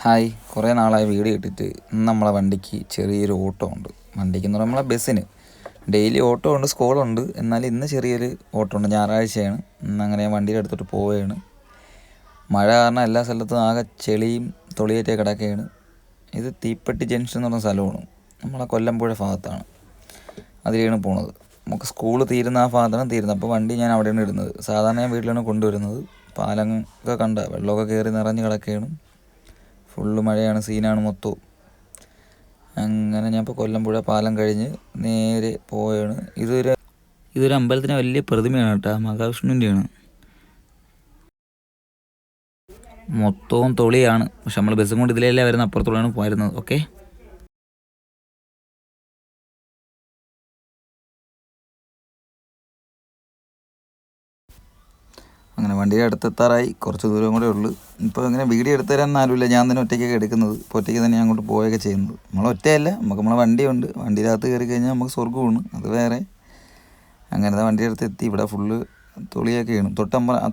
Hi, കുറേ നാളായി video ഇട്ടിട്ട്. ഇന്ന് നമ്മളെ വണ്ടിക്ക് ചെറിയൊരു ഓട്ടം ഉണ്ട്. വണ്ടിക്കെന്ന് പറഞ്ഞാൽ നമ്മളെ ബസ്സിന് ഡെയിലി ഓട്ടോ ഉണ്ട്, സ്കൂളുണ്ട്. എന്നാൽ ഇന്ന് ചെറിയൊരു ഓട്ടം ഉണ്ട്. ഞായറാഴ്ചയാണ്. ഇന്നങ്ങനെ ഞാൻ വണ്ടിയിൽ എടുത്തിട്ട് പോവുകയാണ്. മഴ കാരണം എല്ലാ സ്ഥലത്തും ആകെ ചെളിയും തൊളിയേറ്റേ കിടക്കുകയാണ്. ഇത് തീപ്പെട്ടി ജംഗ്ഷൻ എന്ന് പറഞ്ഞ സ്ഥലമാണ്. നമ്മളെ കൊല്ലമ്പുഴ ഭാഗത്താണ്. അതിലാണ് പോണത്. നമുക്ക് സ്കൂൾ തീരുന്ന ആ ഭാഗത്താണ് തീരുന്നത്. അപ്പോൾ വണ്ടി ഞാൻ അവിടെയാണ് ഇടുന്നത്. സാധാരണ ഞാൻ വീട്ടിലാണ് കൊണ്ടുവരുന്നത്. പാലമൊക്കെ കണ്ട വെള്ളമൊക്കെ കയറി നിറഞ്ഞ് കിടക്കുകയാണ്. ഫുള്ള് മഴയാണ്, സീനാണ് മൊത്തവും. അങ്ങനെ ഞാൻ ഇപ്പോൾ കൊല്ലമ്പുഴ പാലം കഴിഞ്ഞ് നേരെ പോവുകയാണ്. ഇതൊരു അമ്പലത്തിന് വലിയ പ്രതിമയാണ് കേട്ടോ, മഹാവിഷ്ണുവിൻ്റെയാണ്. മൊത്തവും തൊളിയാണ്. പക്ഷെ നമ്മൾ ബസ്സും കൊണ്ട് ഇതിലല്ലേ വരുന്നത്, അപ്പുറത്തോടെയാണ് പോയിരുന്നത്. ഓക്കെ, അങ്ങനെ വണ്ടിയുടെ അടുത്തെത്താറായി. കുറച്ച് ദൂരം കൂടെ ഉള്ളൂ. ഇപ്പോൾ ഇങ്ങനെ വീഡിയോ എടുത്തു തരാൻ ആരുമില്ല. ഞാൻ തന്നെ ഒറ്റയ്ക്കൊക്കെ എടുക്കുന്നത്. ഇപ്പോൾ ഒറ്റയ്ക്ക് തന്നെ ഞാൻ അങ്ങോട്ട് പോവുകയൊക്കെ ചെയ്യുന്നത്. നമ്മൾ ഒറ്റയല്ല, നമ്മളെ വണ്ടിയുണ്ട്. വണ്ടിയിനകത്ത് കയറി കഴിഞ്ഞാൽ നമുക്ക് സ്വർഗ്ഗമാണ്, അത് വേറെ. അങ്ങനത്തെ വണ്ടിയുടെ അടുത്ത് എത്തി. ഇവിടെ ഫുള്ള് തൊളിയൊക്കെയാണ്.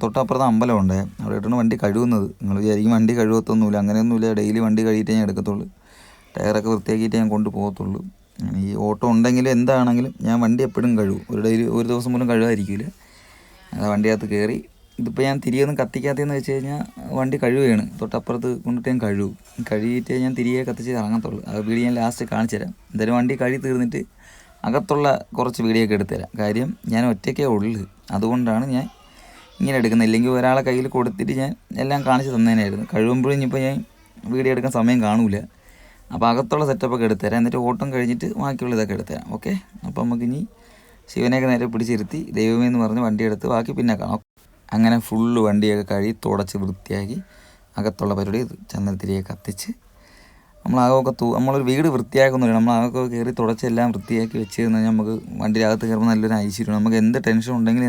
തൊട്ടപ്പുറത്ത് അമ്പലമുണ്ട്. അവിടെ ഇട്ടാണ് വണ്ടി കഴുകുന്നത്. നിങ്ങൾ വിചാരിക്കും വണ്ടി കഴുകത്തൊന്നുമില്ല. അങ്ങനെയൊന്നുമില്ല. ഡെയിലി വണ്ടി കഴുകിയിട്ടേ ഞാൻ എടുക്കത്തുള്ളൂ. ടയറൊക്കെ വൃത്തിയാക്കിയിട്ടേ ഞാൻ കൊണ്ടുപോകത്തുള്ളൂ. ഈ ഓട്ടോ ഉണ്ടെങ്കിലും എന്താണെങ്കിലും ഞാൻ വണ്ടി എപ്പോഴും കഴുകും. ഒരു ദിവസം പോലും കഴുകാതിരിക്കില്ല. അത് വണ്ടിക്കകത്ത് കയറി. ഇതിപ്പോൾ ഞാൻ തിരിയൊന്നും കത്തിക്കാത്തതെന്ന് വെച്ച് കഴിഞ്ഞാൽ വണ്ടി കഴുകുകയാണ്. തൊട്ടപ്പുറത്ത് കൊണ്ടിട്ട് ഞാൻ കഴുകിയിട്ടേ ഞാൻ തിരികെ കത്തിച്ച് ഇറങ്ങത്തുള്ളൂ. ആ വീഡിയോ ഞാൻ ലാസ്റ്റ് കാണിച്ചു തരാം. എന്തായാലും വണ്ടി കഴുകി തീർന്നിട്ട് അകത്തുള്ള കുറച്ച് വീഡിയോ ഒക്കെ എടുത്തു തരാം. കാര്യം ഞാൻ ഒറ്റയ്ക്കേ ഉള്ളു, അതുകൊണ്ടാണ് ഞാൻ ഇങ്ങനെ എടുക്കുന്നത്. ഇല്ലെങ്കിൽ ഒരാളെ കയ്യിൽ കൊടുത്തിട്ട് ഞാൻ എല്ലാം കാണിച്ച് തന്നേനായിരുന്നു. കഴിയുമ്പോഴും ഇനിയിപ്പോൾ ഞാൻ വീഡിയോ എടുക്കാൻ സമയം കാണൂല. അപ്പോൾ അകത്തുള്ള സെറ്റപ്പൊക്കെ എടുത്തു തരാം. എന്നിട്ട് ഓട്ടം കഴിഞ്ഞിട്ട് ബാക്കിയുള്ള ഇതൊക്കെ എടുത്തു തരാം. ഓക്കെ, അപ്പോൾ നമുക്കിനി ശിവനെയൊക്കെ നേരെ പിടിച്ചിരുത്തി ദൈവമേ എന്ന് പറഞ്ഞ് വണ്ടി എടുത്ത് ബാക്കി പിന്നെ കാണാം. അങ്ങനെ ഫുള്ള് വണ്ടിയൊക്കെ കഴുകി തുടച്ച് വൃത്തിയാക്കി അകത്തുള്ള പരിപാടി ചന്ദനത്തിരിയൊക്കെ കത്തിച്ച് നമ്മളൊരു വീട് വൃത്തിയാക്കുന്നില്ല. നമ്മളകമൊക്കെ കയറി തുടച്ചെല്ലാം വൃത്തിയാക്കി വെച്ച് കഴിഞ്ഞാൽ നമുക്ക് വണ്ടിയിലകത്ത് കയറുമ്പോൾ നല്ലൊരു ഐശ്വര്യമാണ്. നമുക്ക് എന്ത് ടെൻഷൻ ഉണ്ടെങ്കിലും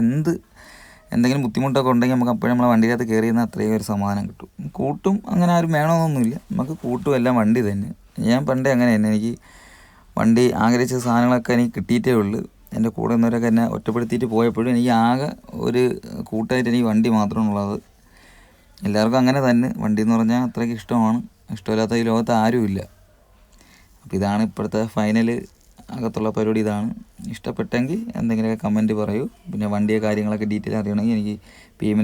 എന്തെങ്കിലും ബുദ്ധിമുട്ടൊക്കെ ഉണ്ടെങ്കിൽ നമുക്ക് അപ്പോഴും നമ്മളെ വണ്ടിക്കകത്ത് കയറി കഴിഞ്ഞാൽ അത്രയും ഒരു സമാധാനം കിട്ടും. കൂട്ടും അങ്ങനെ ആരും വേണമെന്നൊന്നുമില്ല. നമുക്ക് കൂട്ടും എല്ലാം വണ്ടി തന്നെ. ഞാൻ പണ്ടേ അങ്ങനെ തന്നെ. എനിക്ക് വണ്ടി ആഗ്രഹിച്ച സാധനങ്ങളൊക്കെ എനിക്ക് കിട്ടിയിട്ടേ ഉള്ളൂ. എൻ്റെ കൂടെ നിന്നവരൊക്കെ എന്നെ ഒറ്റപ്പെടുത്തിയിട്ട് പോയപ്പോഴും എനിക്ക് ആകെ ഒരു കൂട്ടായിട്ട് എനിക്ക് വണ്ടി മാത്രമാണുള്ളത്. എല്ലാവർക്കും അങ്ങനെ തന്നെ. വണ്ടി എന്ന് പറഞ്ഞാൽ അത്രയ്ക്ക് ഇഷ്ടമാണ്. ഇഷ്ടമില്ലാത്ത ഈ ലോകത്ത് ആരുമില്ല. അപ്പോൾ ഇതാണ് ഇപ്പോഴത്തെ ഫൈനൽ അകത്തുള്ള പരിപാടി. ഇതാണ്. ഇഷ്ടപ്പെട്ടെങ്കിൽ എന്തെങ്കിലുമൊക്കെ കമൻറ്റ് പറയൂ. പിന്നെ വണ്ടിയെ കാര്യങ്ങളൊക്കെ ഡീറ്റെയിൽ അറിയണമെങ്കിൽ എനിക്ക് PM